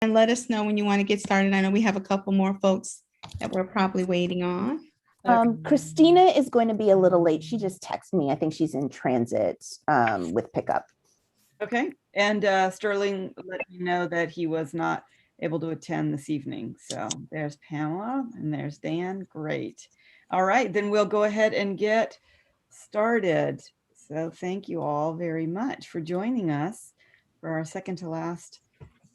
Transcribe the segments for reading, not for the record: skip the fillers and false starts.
and let us know when you want to get started. I know we have a couple more folks that we're probably waiting on. Christina is going to be a little late. She just texted me. I think she's in transit with pickup. Okay. And Sterling let me know that he was not able to attend this evening. So there's Pamela and there's Dan. Great. All right, then we'll go ahead and get started. So thank you all very much for joining us for our second to last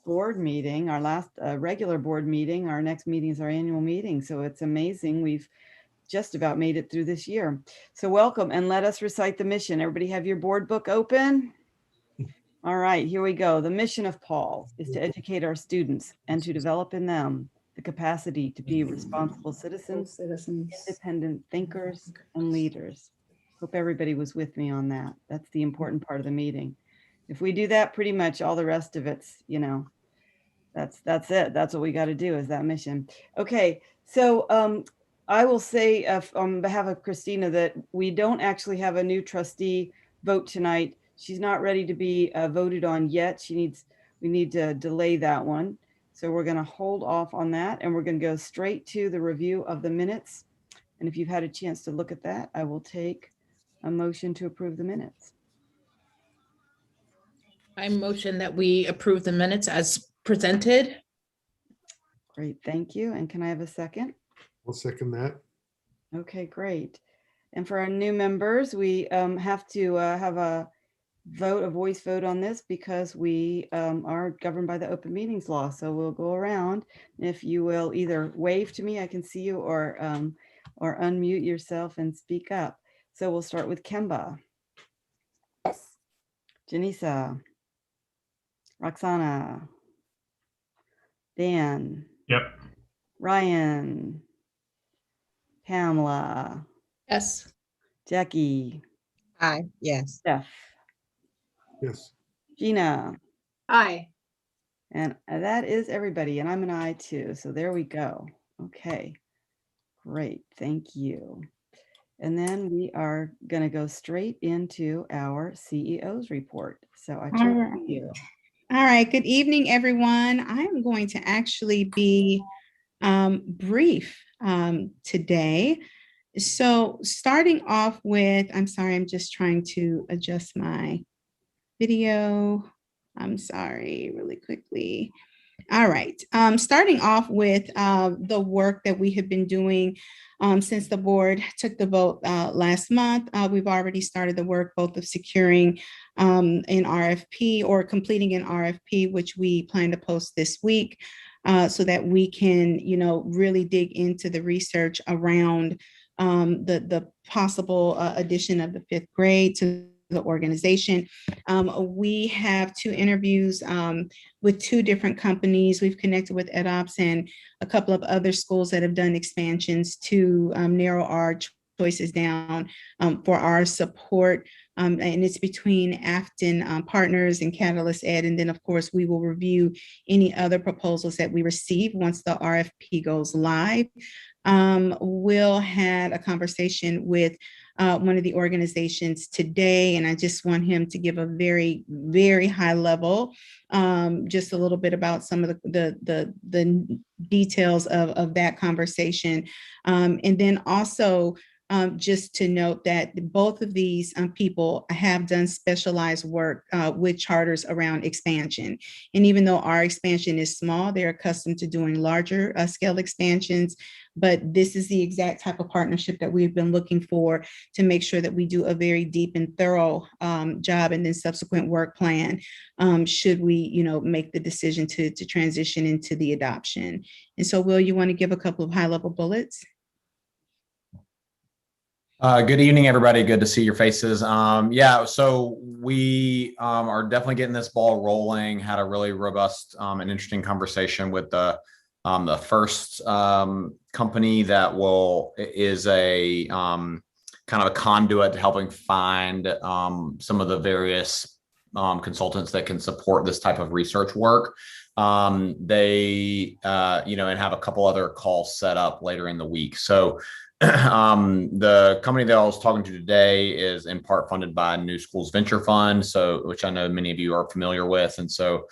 board meeting, our last regular board meeting. Our next meeting is our annual meeting. So it's amazing. We've just about made it through this year. So welcome, and let us recite the mission. Everybody have your board book open? All right, here we go. The mission of Paul is to educate our students and to develop in them the capacity to be responsible citizens, independent thinkers, and leaders. Hope everybody was with me on that. That's the important part of the meeting. If we do that, pretty much all the rest of it's, you know, that's it. That's what we got to do, is that mission. Okay, so I will say on behalf of Christina that we don't actually have a new trustee vote tonight. She's not ready to be voted on yet. We need to delay that one. So we're going to hold off on that, and we're going to go straight to the review of the minutes. And if you've had a chance to look at that, I will take a motion to approve the minutes. I motion that we approve the minutes as presented. Great, thank you. And can I have a second? I'll second that. Okay, great. And for our new members, we have to have a voice vote on this because we are governed by the open meetings law. So we'll go around. If you will either wave to me, I can see you, or unmute yourself and speak up. So we'll start with Kemba. Yes. Janisa. Roxana. Dan. Yep. Ryan. Pamela. Yes. Jackie. Aye. Yes. Steph. Yes. Gina. Aye. And that is everybody. And I'm an I too. So there we go. Okay. Great. Thank you. And then we are going to go straight into our CEO's report. So I turn to you. All right. Good evening, everyone. I am going to actually be brief today. So starting off with, I'm sorry, I'm just trying to adjust my video. I'm sorry, really quickly. All right. Starting off with the work that we have been doing since the board took the vote last month. We've already started the work both of securing an RFP or completing an RFP, which we plan to post this week so that we can, really dig into the research around the possible addition of the fifth grade to the organization. We have 2 interviews with 2 different companies. We've connected with EdOps and a couple of other schools that have done expansions to narrow our choices down for our support. And it's between Afton Partners and Catalyst Ed. And then, of course, we will review any other proposals that we receive once the RFP goes live. Will had a conversation with one of the organizations today, and I just want him to give a very, very high level, just a little bit about some of the details of that conversation. And then also just to note that both of these people have done specialized work with charters around expansion. And even though our expansion is small, they're accustomed to doing larger scale expansions. But this is the exact type of partnership that we've been looking for to make sure that we do a very deep and thorough job and then subsequent work plan should we, make the decision to transition into the adoption. And so, Will, you want to give a couple of high-level bullets? Good evening, everybody. Good to see your faces. So we are definitely getting this ball rolling. Had a really robust and interesting conversation with the first company that is a kind of a conduit to helping find some of the various consultants that can support this type of research work. They and have a couple other calls set up later in the week. So the company that I was talking to today is in part funded by New Schools Venture Fund, which I know many of you are familiar with. And so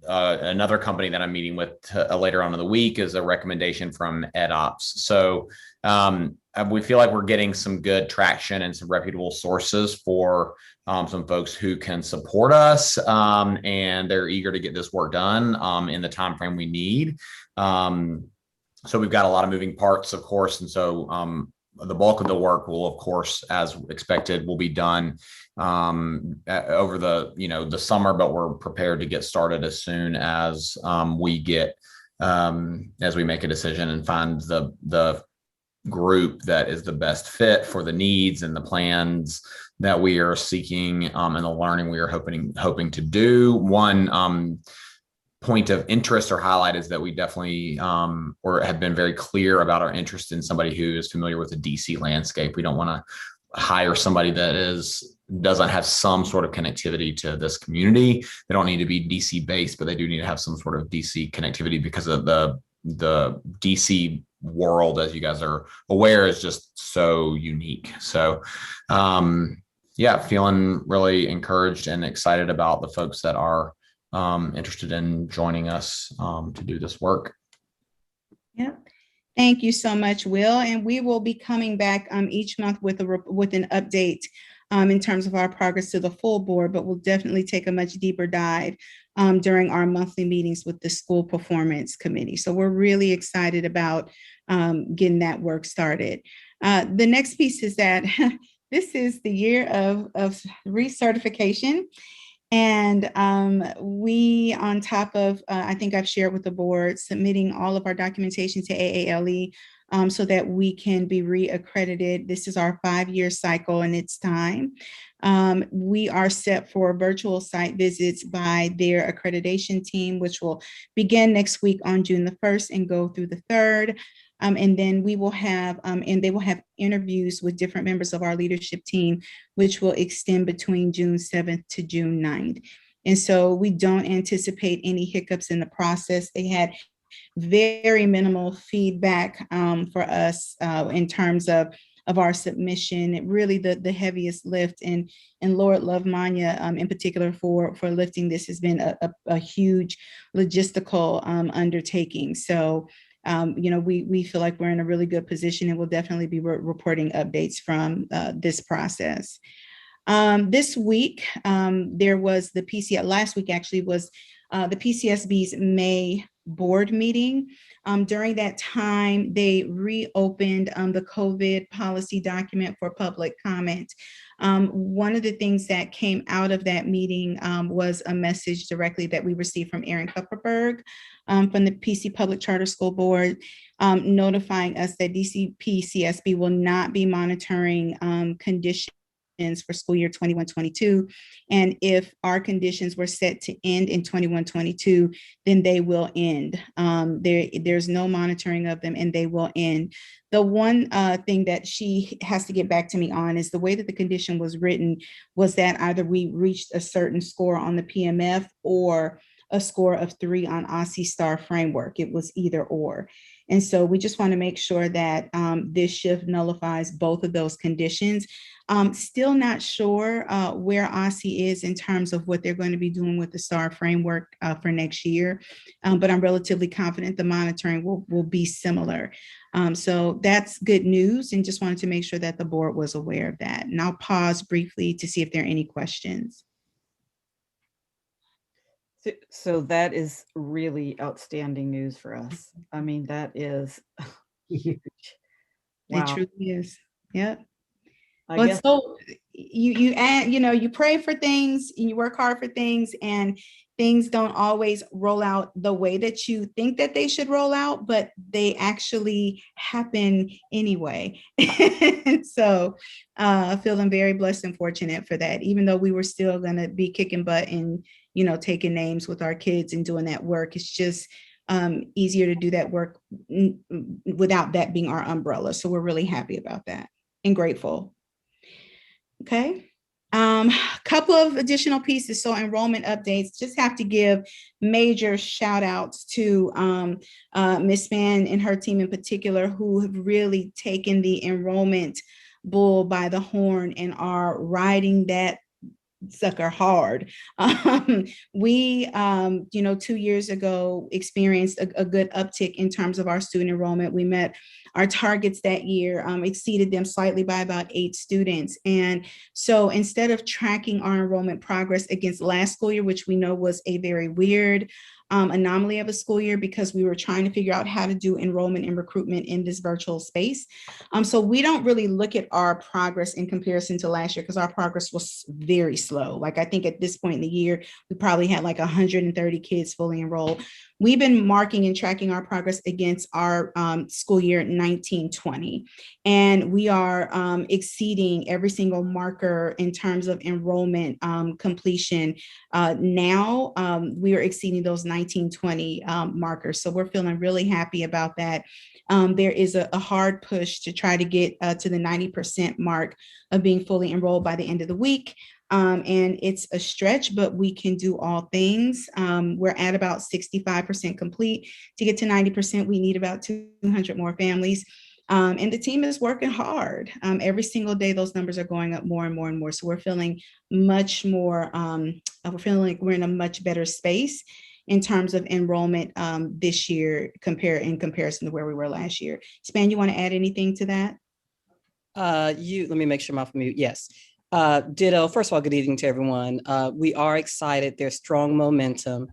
another company that I'm meeting with later on in the week is a recommendation from EdOps. So we feel like we're getting some good traction and some reputable sources for some folks who can support us, and they're eager to get this work done in the time frame we need. So we've got a lot of moving parts, of course, and so the bulk of the work will, of course, as expected, will be done over the summer, but we're prepared to get started as soon as we make a decision and find the group that is the best fit for the needs and the plans that we are seeking and the learning we are hoping to do. One point of interest or highlight is that we definitely or have been very clear about our interest in somebody who is familiar with the DC landscape. We don't want to hire somebody that doesn't have some sort of connectivity to this community. They don't need to be DC based, but they do need to have some sort of DC connectivity because of the DC world, as you guys are aware, is just so unique. So feeling really encouraged and excited about the folks that are interested in joining us to do this work. Yeah. Thank you so much, Will. And we will be coming back each month with an update in terms of our progress to the full board, but we'll definitely take a much deeper dive during our monthly meetings with the school performance committee. So we're really excited about getting that work started. The next piece is that this is the year of recertification. And we, on top of, I think I've shared with the board, submitting all of our documentation to AALE so that we can be reaccredited. This is our 5-year cycle and it's time. We are set for virtual site visits by their accreditation team, which will begin next week on June the 1st and go through the 3rd. And then we will have, and they will have interviews with different members of our leadership team, which will extend between June 7th to June 9th. And so we don't anticipate any hiccups in the process. They had very minimal feedback for us in terms of our submission. Really the heaviest lift, and Lord love Manya in particular for lifting this has been a huge logistical undertaking. So we feel like we're in a really good position and we'll definitely be reporting updates from this process. This week, there was the PCS, last week actually was the PCSB's May board meeting. During that time, they reopened the COVID policy document for public comment. One of the things that came out of that meeting was a message directly that we received from Erin Kupperberg from the PC Public Charter School Board, notifying us that DC PCSB will not be monitoring conditions for school year 21-22. And if our conditions were set to end in 21-22, then they will end. There's no monitoring of them and they will end. The one thing that she has to get back to me on is the way that the condition was written was that either we reached a certain score on the PMF or a score of 3 on OSCE STAR framework. It was either or. And so we just want to make sure that this shift nullifies both of those conditions. Still not sure where OSCE is in terms of what they're going to be doing with the STAR framework for next year, but I'm relatively confident the monitoring will be similar. So that's good news, and just wanted to make sure that the board was aware of that. And I'll pause briefly to see if there are any questions. So that is really outstanding news for us. I mean, that is huge. Wow. It truly is. Yep. I But guess so you pray for things and you work hard for things, and things don't always roll out the way that you think that they should roll out, but they actually happen anyway. And so feeling very blessed and fortunate for that, even though we were still going to be kicking butt and taking names with our kids and doing that work. It's just easier to do that work without that being our umbrella. So we're really happy about that and grateful. Okay. Couple of additional pieces. So enrollment updates, just have to give major shout outs to Ms. Span and her team in particular, who have really taken the enrollment bull by the horn and are riding that sucker hard. We, 2 years ago experienced a good uptick in terms of our student enrollment. We met our targets that year, exceeded them slightly by about 8 students. And so instead of tracking our enrollment progress against last school year, which we know was a very weird anomaly of a school year because we were trying to figure out how to do enrollment and recruitment in this virtual space. So we don't really look at our progress in comparison to last year because our progress was very slow. Like I think at this point in the year, we probably had like 130 kids fully enrolled. We've been marking and tracking our progress against our school year 1920. And we are exceeding every single marker in terms of enrollment completion. Now we are exceeding those 1920 markers. So we're feeling really happy about that. There is a hard push to try to get to the 90% mark of being fully enrolled by the end of the week. And it's a stretch, but we can do all things. We're at about 65% complete. To get to 90%, we need about 200 more families. And the team is working hard. Every single day, those numbers are going up more and more and more. So we're feeling much more, we're feeling like we're in a much better space in terms of enrollment this year in comparison to where we were last year. Span, you want to add anything to that? Let me make sure I'm off mute. Yes. Ditto. First of all, good evening to everyone. We are excited. There's strong momentum.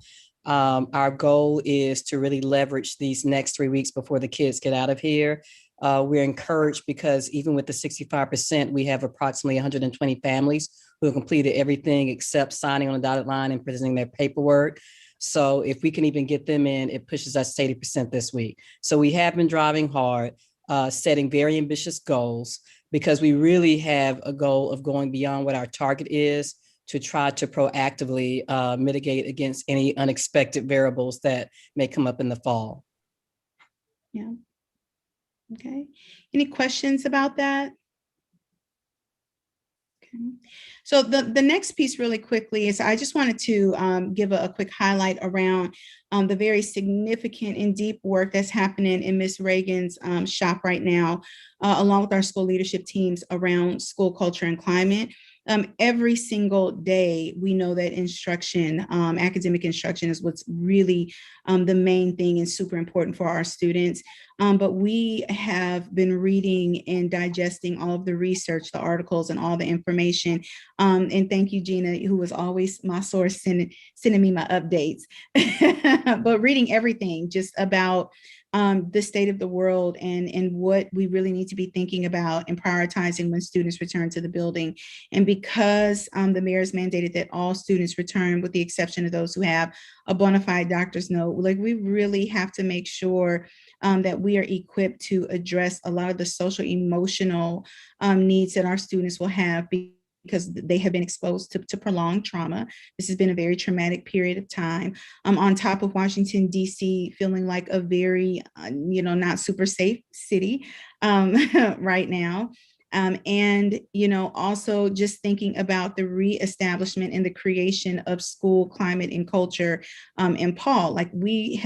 Our goal is to really leverage these next 3 weeks before the kids get out of here. We're encouraged because even with the 65%, we have approximately 120 families who have completed everything except signing on the dotted line and presenting their paperwork. So if we can even get them in, it pushes us to 80% this week. So we have been driving hard, setting very ambitious goals because we really have a goal of going beyond what our target is to try to proactively mitigate against any unexpected variables that may come up in the fall. Yeah. Okay. Any questions about that? Okay. So the next piece really quickly is I just wanted to give a quick highlight around the very significant and deep work that's happening in Ms. Reagan's shop right now, along with our school leadership teams around school culture and climate. Every single day, we know that instruction, academic instruction is what's really the main thing and super important for our students. But we have been reading and digesting all of the research, the articles, and all the information. And thank you, Gina, who was always my source sending me my updates. But reading everything just about the state of the world and what we really need to be thinking about and prioritizing when students return to the building. And because the mayor's mandated that all students return with the exception of those who have a bona fide doctor's note, like we really have to make sure that we are equipped to address a lot of the social emotional needs that our students will have because they have been exposed to prolonged trauma. This has been a very traumatic period of time. On top of Washington, D.C. feeling like a very, not super safe city right now. And, also just thinking about the reestablishment and the creation of school climate and culture in Paul. Like we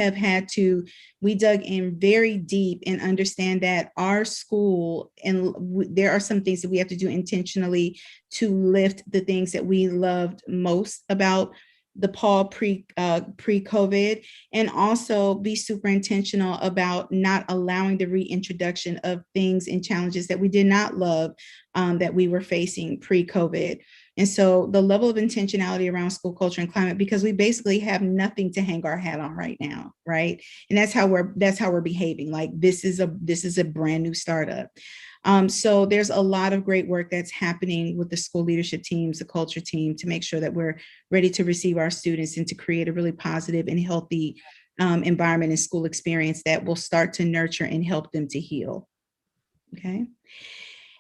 dug in very deep and understand that our school, and there are some things that we have to do intentionally to lift the things that we loved most about the Paul pre-COVID, and also be super intentional about not allowing the reintroduction of things and challenges that we did not love that we were facing pre-COVID. And so the level of intentionality around school culture and climate, because we basically have nothing to hang our hat on right now, right? And that's how we're behaving. Like this is a brand new startup. So there's a lot of great work that's happening with the school leadership teams, the culture team, to make sure that we're ready to receive our students and to create a really positive and healthy environment and school experience that will start to nurture and help them to heal. Okay.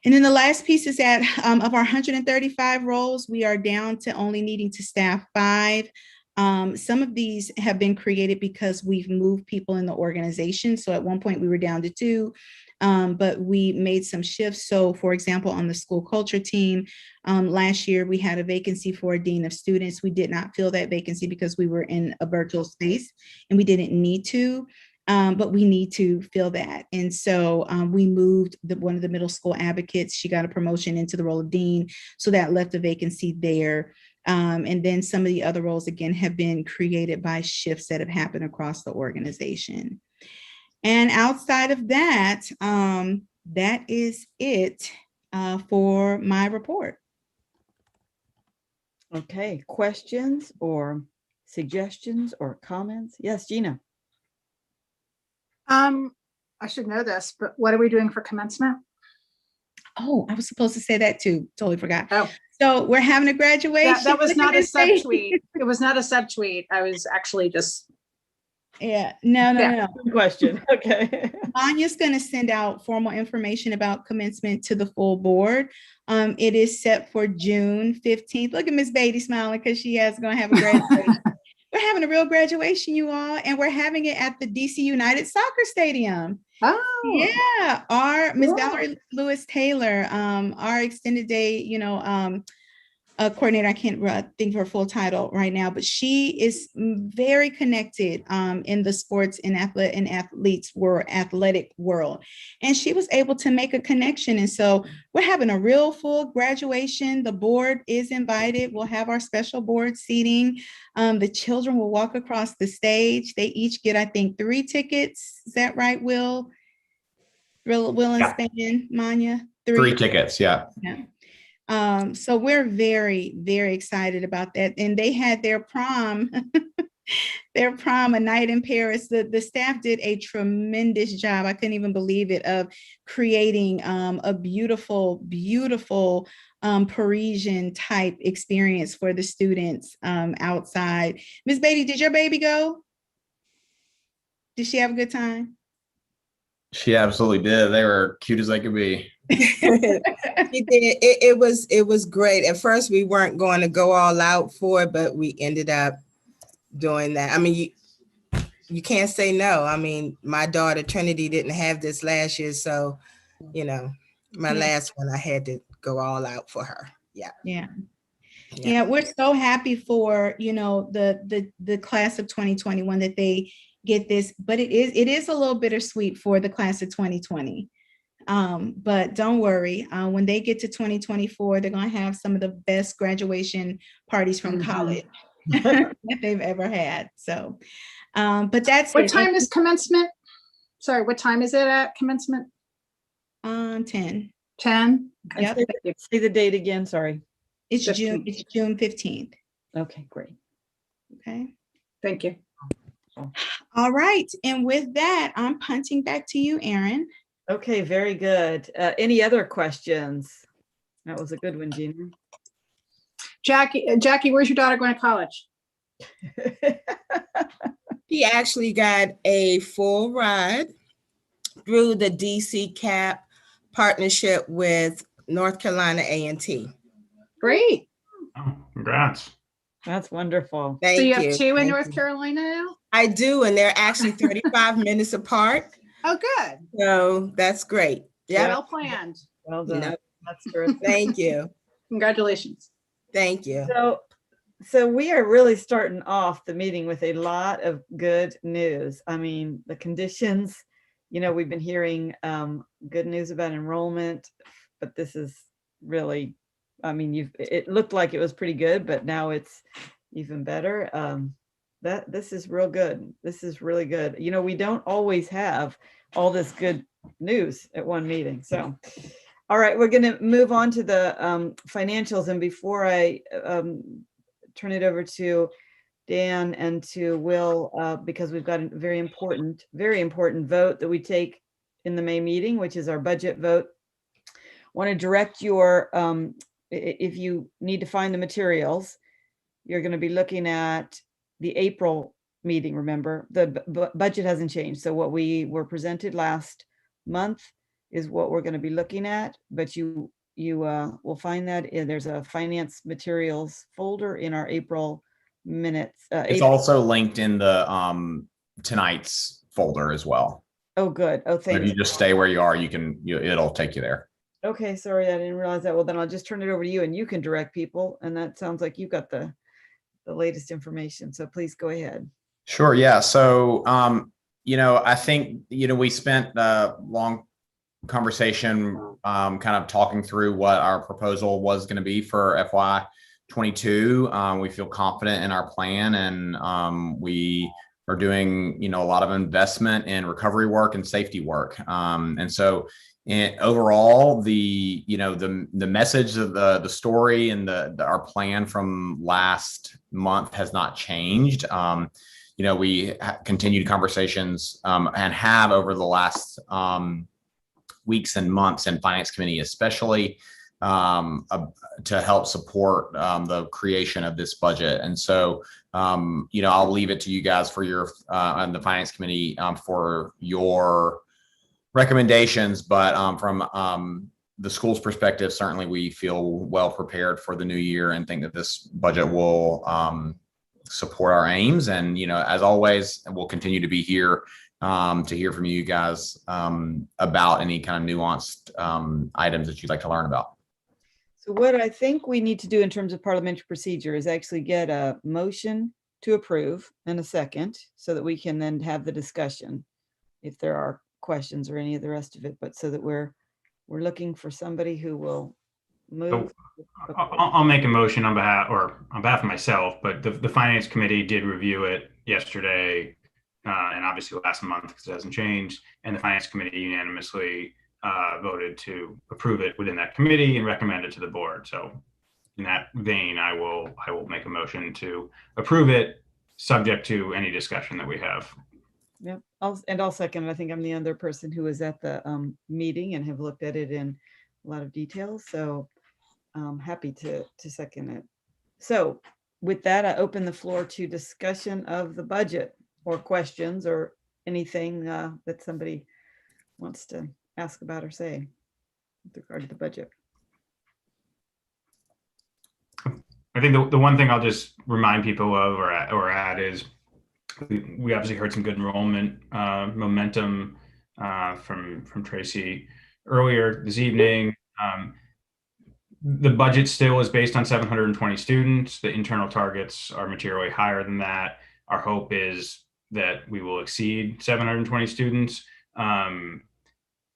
And then the last piece is that of our 135 roles, we are down to only needing to staff 5. Some of these have been created because we've moved people in the organization. So at one point we were down to 2. But we made some shifts. So for example, on the school culture team, last year we had a vacancy for a dean of students. We did not fill that vacancy because we were in a virtual space and we didn't need to. but we need to fill that. And so we moved one of the middle school advocates. She got a promotion into the role of dean. So that left a vacancy there. And then some of the other roles, again, have been created by shifts that have happened across the organization. And outside of that, that is it for my report. Okay, questions or suggestions or comments? Yes, Gina. I should know this, but what are we doing for commencement? Oh, I was supposed to say that too. Totally forgot. Oh, So we're having a graduation. that was Look not at a this face. subtweet. It was not a subtweet. I was actually just, Yeah, no. Good question. Okay. Anya's going to send out formal information about commencement to the full board. It is set for June 15th. Look at Miss Beatty smiling because she is going to have a graduation. We're having a real graduation, you all, and we're having it at the DC United Soccer Stadium. oh, Yeah, our Miss Cool. Valerie Lewis Taylor, our extended day, coordinator. I can't think of her full title right now, but she is very connected in the sports and athletic world. And she was able to make a connection. And so we're having a real full graduation. The board is invited. We'll have our special board seating. The children will walk across the stage. They each get, I think, 3 tickets. Is that right, Will? Will and Yeah. Span, Manya? 3 tickets. Yeah. Yeah. So we're very, very excited about that. And they had their prom, a night in Paris. The staff did a tremendous job. I couldn't even believe it, of creating a beautiful, beautiful Parisian type experience for the students outside. Miss Beatty, did your baby go? Did she have a good time? She absolutely did. They were cute as they could be. She did. It was great. At first, we weren't going to go all out for it, but we ended up doing that. I mean, you can't say no. I mean, my daughter Trinity didn't have this last year, so my last one I had to go all out for her. Yeah. We're so happy for the class of 2021 that they get this, but it is a little bittersweet for the class of 2020. But don't worry, when they get to 2024, they're going to have some of the best graduation parties from college that they've ever had. So, but that's what time is commencement? Sorry, what time is it at commencement? 10. 10? Yep. Say the date again. Sorry. It's 15th. June 15th. Okay, great. Okay. Thank you. All right. And with that, I'm punting back to you, Erin. Okay, very good. Any other questions? That was a good one, Gina. Jackie, where's your daughter going to college? She actually got a full ride through the DC CAP partnership with North Carolina A&T. Great. Oh, congrats. That's wonderful. Thank So you you. have 2 in Thank North you. Carolina now? I do, and they're actually 35 minutes apart. Oh, good. So that's great. Yeah. Well planned. Well done. No, That's terrific. thank you. Congratulations. Thank you. So we are really starting off the meeting with a lot of good news. I mean, the conditions, we've been hearing good news about enrollment, but this is really, I mean, it looked like it was pretty good, but now it's even better. This is real good. This is really good. We don't always have all this good news at one meeting. So, all right, we're going to move on to the financials. And before I turn it over to Dan and to Will, because we've got a very important vote that we take in the May meeting, which is our budget vote. Want to direct your, if you need to find the materials, you're going to be looking at the April meeting. Remember, the budget hasn't changed. So what we were presented last month is what we're going to be looking at, but you will find that there's a finance materials folder in our April minutes. It's also linked in the tonight's folder as well. Oh, good. Oh, So thank if you. you just stay where you are, it'll take you there. Okay, sorry, I didn't realize that. Well, then I'll just turn it over to you and you can direct people. And that sounds like you got the latest information. So please go ahead. Sure. Yeah. So, I think, we spent a long conversation kind of talking through what our proposal was going to be for FY22. We feel confident in our plan, and we are doing, a lot of investment in recovery work and safety work. And so overall, the message of the story and our plan from last month has not changed. We continued conversations and have over the last weeks and months in Finance Committee, especially to help support the creation of this budget. And so, I'll leave it to you guys for your on the Finance Committee for your recommendations. But from the school's perspective, certainly we feel well prepared for the new year and think that this budget will support our aims. And, as always, we'll continue to be here to hear from you guys about any kind of nuanced items that you'd like to learn about. So what I think we need to do in terms of parliamentary procedure is actually get a motion to approve and a second so that we can then have the discussion if there are questions or any of the rest of it, but so that we're looking for somebody who will move. I'll make a motion on behalf of myself, but the Finance Committee did review it yesterday and obviously last month because it hasn't changed. And the Finance Committee unanimously voted to approve it within that committee and recommend it to the board. So in that vein, I will make a motion to approve it, subject to any discussion that we have. Yep, I'll second it. I think I'm the other person who was at the meeting and have looked at it in a lot of detail. So I'm happy to second it. So with that, I open the floor to discussion of the budget or questions or anything that somebody wants to ask about or say with regard to the budget. I think the one thing I'll just remind people of or add is we obviously heard some good enrollment momentum from Tracy earlier this evening. The budget still is based on 720 students. The internal targets are materially higher than that. Our hope is that we will exceed 720 students.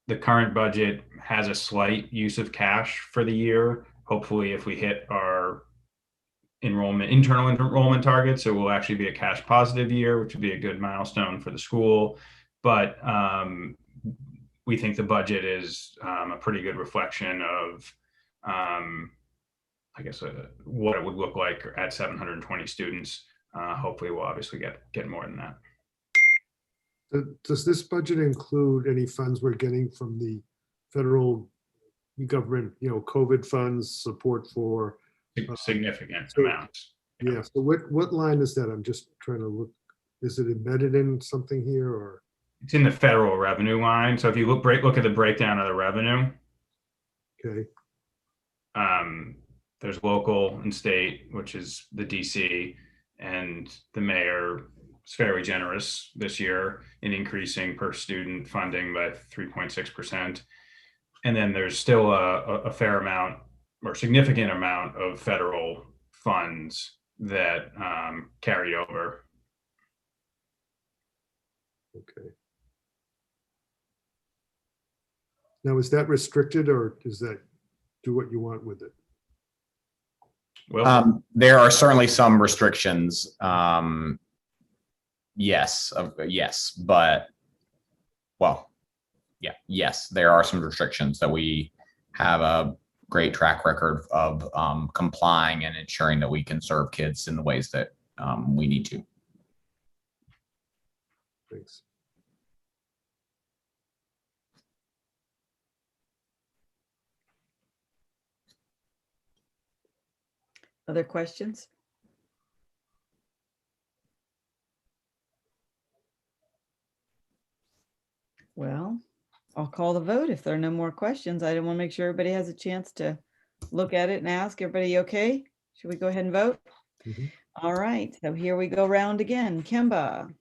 The current budget has a slight use of cash for the year. Hopefully, if we hit our internal enrollment targets, it will actually be a cash positive year, which would be a good milestone for the school. But we think the budget is a pretty good reflection of, I guess, what it would look like at 720 students. Hopefully, we'll obviously get more than that. Does this budget include any funds we're getting from the federal government, COVID funds, support for? Significant so, amounts. Yeah, so what line is that? I'm just trying to look. Is it embedded in something here or? It's in the federal revenue line. So if you look at the breakdown of the revenue, Okay. There's local and state, which is the DC, and the mayor is fairly generous this year in increasing per student funding by 3.6%. And then there's still a fair amount or significant amount of federal funds that carried over. Okay. Now, is that restricted or does that do what you want with it? Well, there are certainly some restrictions. Yes, but yes, there are some restrictions that we have a great track record of complying and ensuring that we can serve kids in the ways that we need to. Thanks. Other questions? Well, I'll call the vote if there are no more questions. I want to make sure everybody has a chance to look at it and ask. Everybody okay? Should we go ahead and vote? Mm-hmm. All right, so here we go round again. Kimba.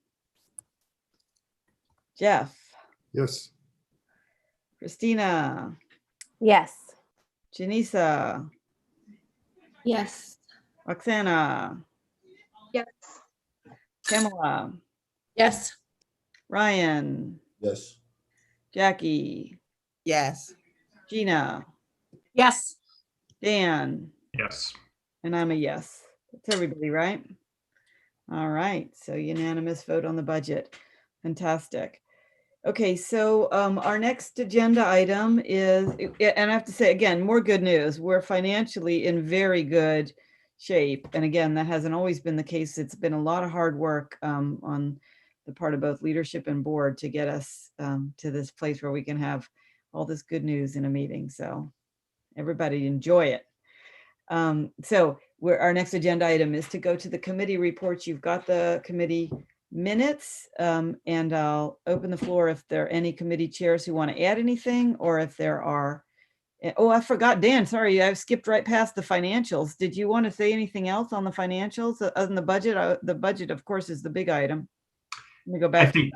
Jeff. Yes. Christina. Yes. Janisa. Yes. Roxana. Yes. Pamela. Yes. Ryan, Yes. Jackie, Yes. Gina, Yes. Dan, Yes. and I'm a yes. That's everybody, right? All right, so unanimous vote on the budget. Fantastic. Okay, so our next agenda item is, and I have to say again, more good news. We're financially in very good shape. And again, that hasn't always been the case. It's been a lot of hard work on the part of both leadership and board to get us to this place where we can have all this good news in a meeting. So everybody enjoy it. So our next agenda item is to go to the committee reports. You've got the committee minutes, and I'll open the floor if there are any committee chairs who want to add anything, or if there are. Oh, I forgot, Dan, sorry, I've skipped right past the financials. Did you want to say anything else on the financials other than the budget? The budget, of course, is the big item. Let me go I back. think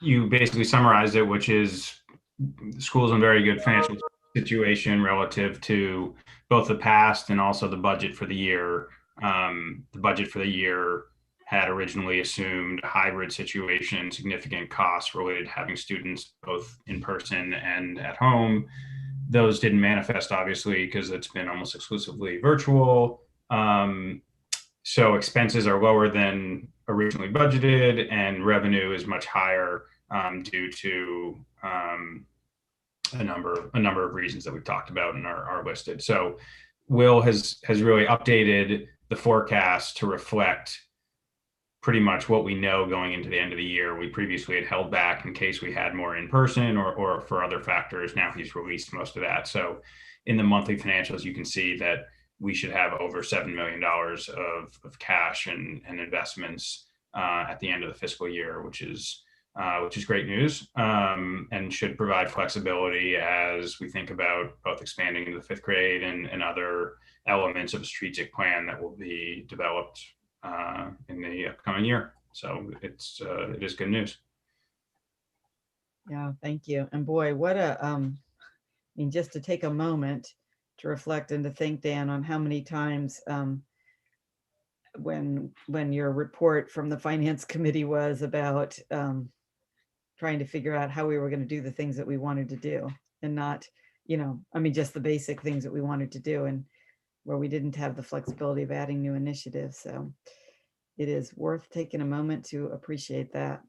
you basically summarized it, which is the school's in very good financial situation relative to both the past and also the budget for the year. The budget for the year had originally assumed a hybrid situation, significant costs related to having students both in person and at home. Those didn't manifest, obviously, because it's been almost exclusively virtual. So expenses are lower than originally budgeted, and revenue is much higher due to a number of reasons that we've talked about and are listed. So Will has really updated the forecast to reflect pretty much what we know going into the end of the year. We previously had held back in case we had more in person or for other factors. Now he's released most of that. So in the monthly financials, you can see that we should have over $7 million of cash and investments at the end of the fiscal year, which is great news, and should provide flexibility as we think about both expanding into the fifth grade and other elements of a strategic plan that will be developed in the upcoming year. So it is good news. Yeah, thank you. And boy, what I mean, just to take a moment to reflect and to think, Dan, on how many times when your report from the finance committee was about trying to figure out how we were going to do the things that we wanted to do, and not, I mean, just the basic things that we wanted to do, and where we didn't have the flexibility of adding new initiatives. So it is worth taking a moment to appreciate that.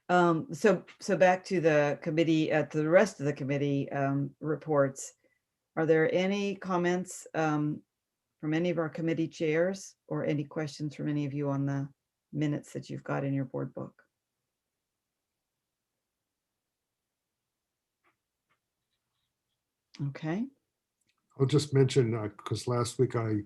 So back to the committee, to the rest of the committee reports. Are there any comments from any of our committee chairs, or any questions from any of you on the minutes that you've got in your board book? Okay. I'll just mention, because last week I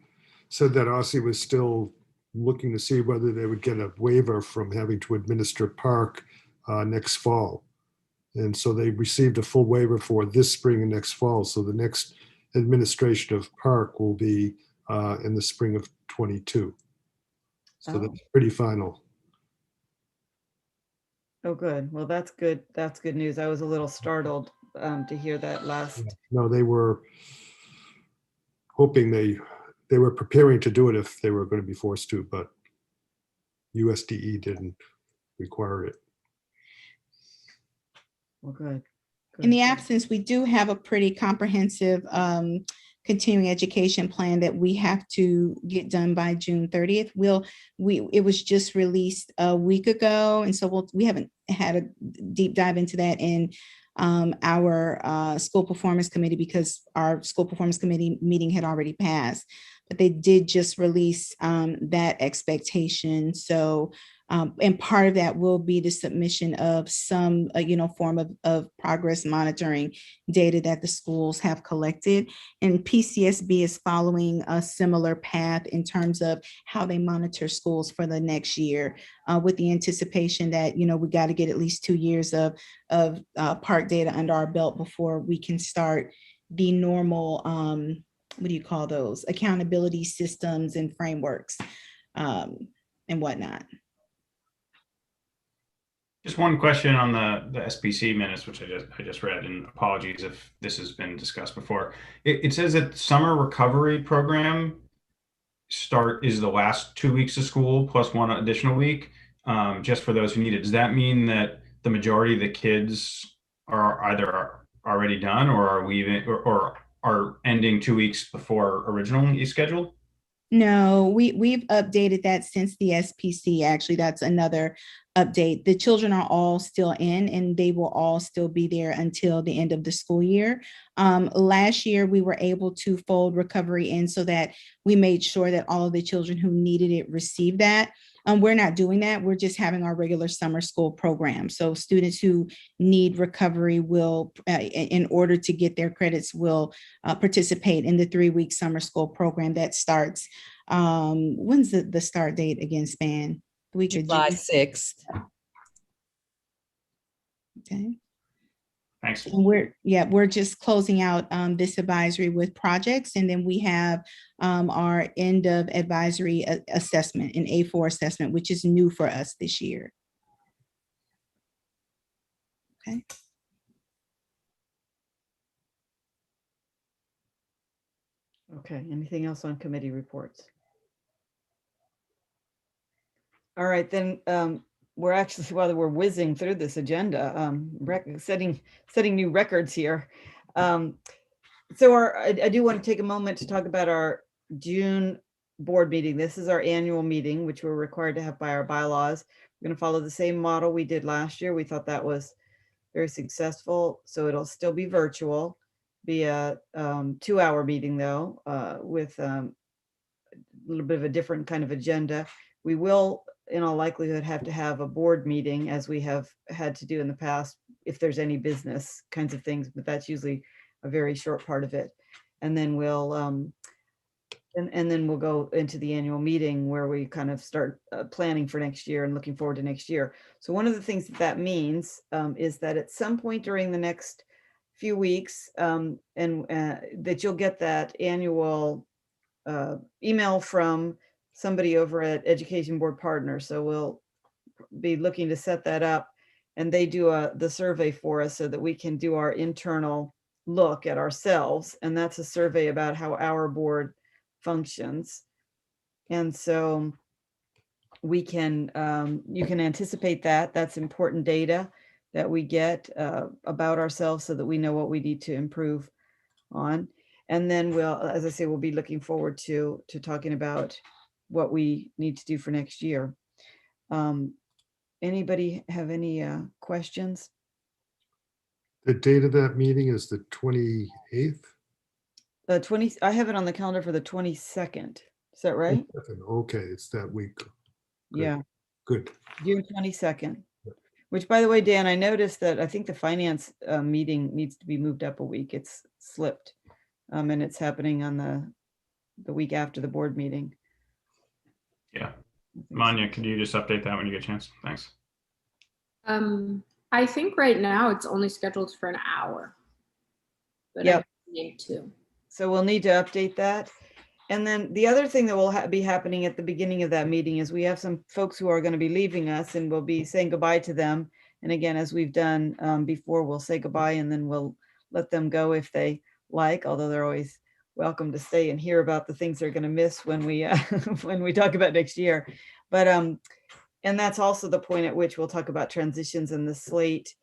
said that Aussie was still looking to see whether they would get a waiver from having to administer park next fall. And so they received a full waiver for this spring and next fall. So the next administration of park will be in the spring of 22. So that's pretty final. Oh, good. Well, that's good. That's good news. I was a little startled to hear that last. No, they were hoping they were preparing to do it if they were going to be forced to, but USDE didn't require it. Well, good. In the absence, we do have a pretty comprehensive continuing education plan that we have to get done by June 30th. It was just released a week ago, and so we haven't had a deep dive into that in our school performance committee, because our school performance committee meeting had already passed. But they did just release that expectation. So, and part of that will be the submission of some, form of progress monitoring data that the schools have collected. And PCSB is following a similar path in terms of how they monitor schools for the next year, with the anticipation that, we got to get at least 2 years of park data under our belt before we can start the normal, what do you call those, accountability systems and frameworks and whatnot. Just one question on the SPC minutes, which I just read, and apologies if this has been discussed before. It says that summer recovery program is the last 2 weeks of school plus one additional week. just for those who need it. Does that mean that the majority of the kids are either already done, or are we even, or are ending 2 weeks before originally scheduled? No, we've updated that since the SPC. Actually, that's another update. The children are all still in, and they will all still be there until the end of the school year. Last year, we were able to fold recovery in so that we made sure that all of the children who needed it received that. We're not doing that. We're just having our regular summer school program. So students who need recovery will, in order to get their credits, will participate in the 3-week summer school program that starts. When's the start date again, Span? The week of July June. 6th. Okay. Thanks. And we're just closing out this advisory with projects, and then we have our end of advisory assessment, an A4 assessment, which is new for us this year. Okay. Okay, anything else on committee reports? All right, then we're actually, while we're whizzing through this agenda, setting new records here. So I do want to take a moment to talk about our June board meeting. This is our annual meeting, which we're required to have by our bylaws. We're going to follow the same model we did last year. We thought that was very successful, so it'll still be virtual, be a 2-hour meeting though, with a little bit of a different kind of agenda. We will, in all likelihood, have to have a board meeting, as we have had to do in the past, if there's any business kinds of things, but that's usually a very short part of it. And then we'll and then we'll go into the annual meeting where we kind of start planning for next year and looking forward to next year. So one of the things that means is that at some point during the next few weeks, that you'll get that annual email from somebody over at Education Board Partners. So we'll be looking to set that up, and they do the survey for us so that we can do our internal look at ourselves. And that's a survey about how our board functions. And so we can, you can anticipate that. That's important data that we get about ourselves so that we know what we need to improve on. And then we'll, as I say, we'll be looking forward to talking about what we need to do for next year. Anybody have any questions? The date of that meeting is the 28th? I have it on the calendar for the 22nd. Is that right? Okay, it's that week. Good. Yeah. Good. June 22nd. Which, by the way, Dan, I noticed that I think the finance meeting needs to be moved up a week. It's slipped. And it's happening on the week after the board meeting. Yeah. Manya, could you just update that when you get a chance? Thanks. I think right now it's only scheduled for an hour. But Yep. I need to. So we'll need to update that. And then the other thing that will be happening at the beginning of that meeting is we have some folks who are going to be leaving us, and we'll be saying goodbye to them. And again, as we've done before, we'll say goodbye and then we'll let them go if they like, although they're always welcome to stay and hear about the things they're going to miss when we when we talk about next year. But and that's also the point at which we'll talk about transitions in the slate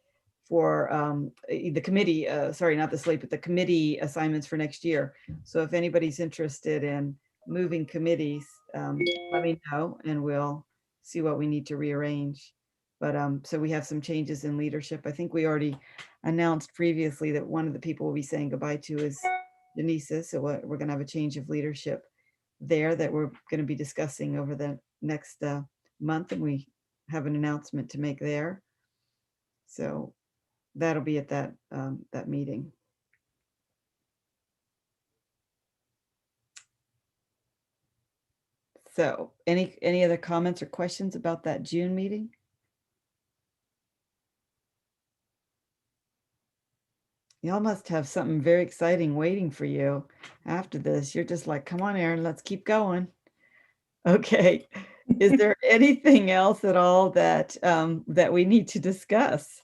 for the committee, sorry, not the slate, but the committee assignments for next year. So if anybody's interested in moving committees, let me know and we'll see what we need to rearrange. But so we have some changes in leadership. I think we already announced previously that one of the people we'll be saying goodbye to is Denisa. So we're going to have a change of leadership there that we're going to be discussing over the next month, and we have an announcement to make there. So that'll be at that that meeting. So any other comments or questions about that June meeting? Y'all must have something very exciting waiting for you after this. You're just like, come on, Erin, let's keep going. Okay. Is there anything else at all that that we need to discuss?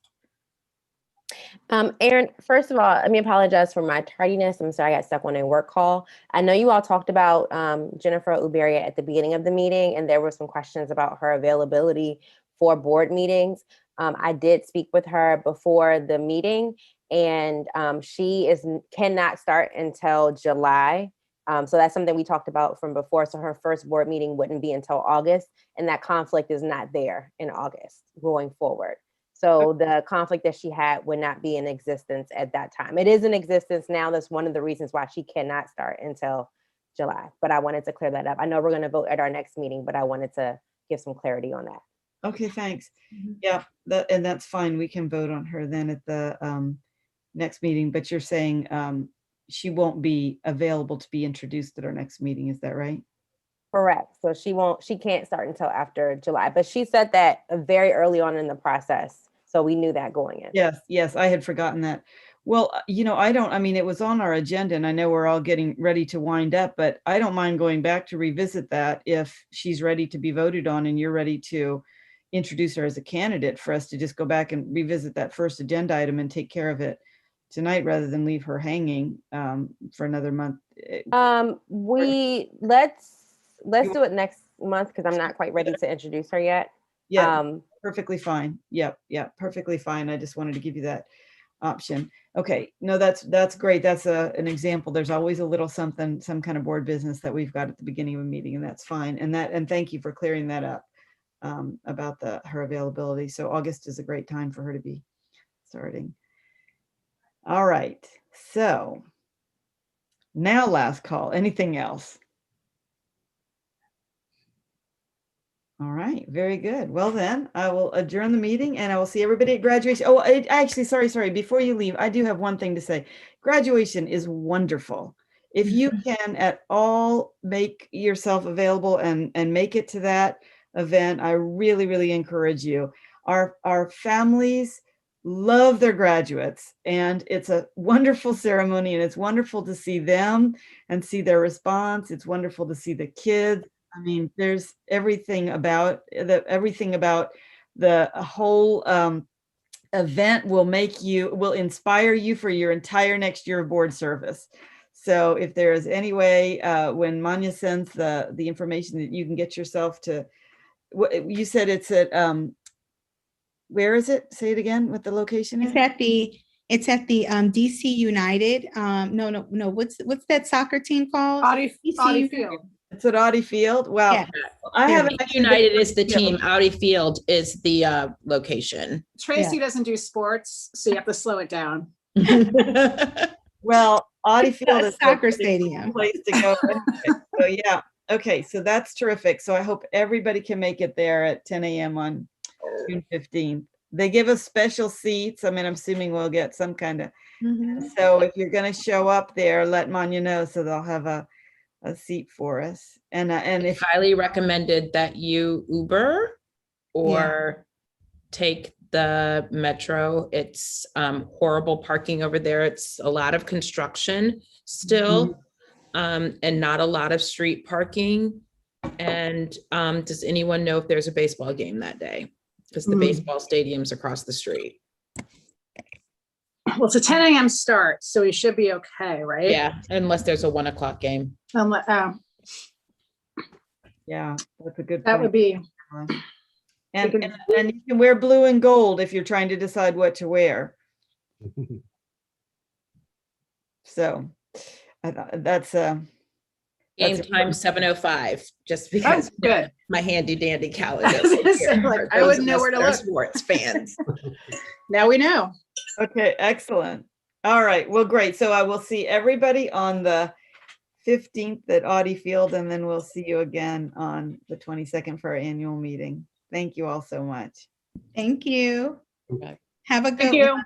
Erin, first of all, let me apologize for my tardiness. I'm sorry I got stuck on a work call. I know you all talked about Jennifer Uberia at the beginning of the meeting, and there were some questions about her availability for board meetings. I did speak with her before the meeting, and she cannot start until July. So that's something we talked about from before. So her first board meeting wouldn't be until August, and that conflict is not there in August going forward. So the conflict that she had would not be in existence at that time. It is in existence now. That's one of the reasons why she cannot start until July. But I wanted to clear that up. I know we're going to vote at our next meeting, but I wanted to give some clarity on that. Okay, thanks. Yeah, and that's fine. We can vote on her then at the next meeting, but you're saying she won't be available to be introduced at our next meeting. Is that right? Correct. So she can't start until after July, but she said that very early on in the process. So we knew that going in. Yes, I had forgotten that. Well, I mean, it was on our agenda and I know we're all getting ready to wind up, but I don't mind going back to revisit that if she's ready to be voted on and you're ready to introduce her as a candidate for us to just go back and revisit that first agenda item and take care of it tonight rather than leave her hanging for another month. Let's do it next month because I'm not quite ready to introduce her yet. Yeah, perfectly fine. Yep, perfectly fine. I just wanted to give you that option. Okay, no, that's great. That's an example. There's always a little something, some kind of board business that we've got at the beginning of a meeting, and that's fine. And thank you for clearing that up about her availability. So August is a great time for her to be starting. All right, so now last call. Anything else? All right, very good. Well then, I will adjourn the meeting and I will see everybody at graduation. Oh, actually, sorry. Before you leave, I do have one thing to say. Graduation is wonderful. If you can at all make yourself available and make it to that event, I really, really encourage you. Our families love their graduates and it's a wonderful ceremony and it's wonderful to see them and see their response. It's wonderful to see the kids. I mean, there's everything about the whole event will inspire you for your entire next year of board service. So if there is any way, when Manya sends the information that you can get yourself to, you said it's at, where is it? Say it again, what the location is? It's at the DC United. No. What's that soccer team called? Audi Field. It's at Audi Field. Wow. Yeah. I haven't United is the team. Audi Field is the location. Tracy doesn't do sports, so you have to slow it down. Well, Audi Field is a soccer stadium. Place to go. So yeah. Okay. So that's terrific. So I hope everybody can make it there at 10 a.m. on June 15th. They give us special seats. I mean, I'm assuming we'll get some kind of. So if you're going to show up there, let Manya know so they'll have a seat for us. And if highly recommended that you Uber or take the metro. It's horrible parking over there. It's a lot of construction still, and not a lot of street parking. And does anyone know if there's a baseball game that day? Because the baseball stadium's across the street. Well, it's a 10 a.m. start, so we should be okay, right? Yeah, unless there's a 1 o'clock game. Yeah, that's a good point. That would be. And you can wear blue and gold if you're trying to decide what to wear. So that's Game time 7:05, just because good. My handy dandy calendar. I wouldn't know where to look. Sports fans. Now we know. Okay, excellent. All right, well, great. So I will see everybody on the 15th at Audi Field, and then we'll see you again on the 22nd for our annual meeting. Thank you all so much. Thank you. Okay. Have a good Thank you. one.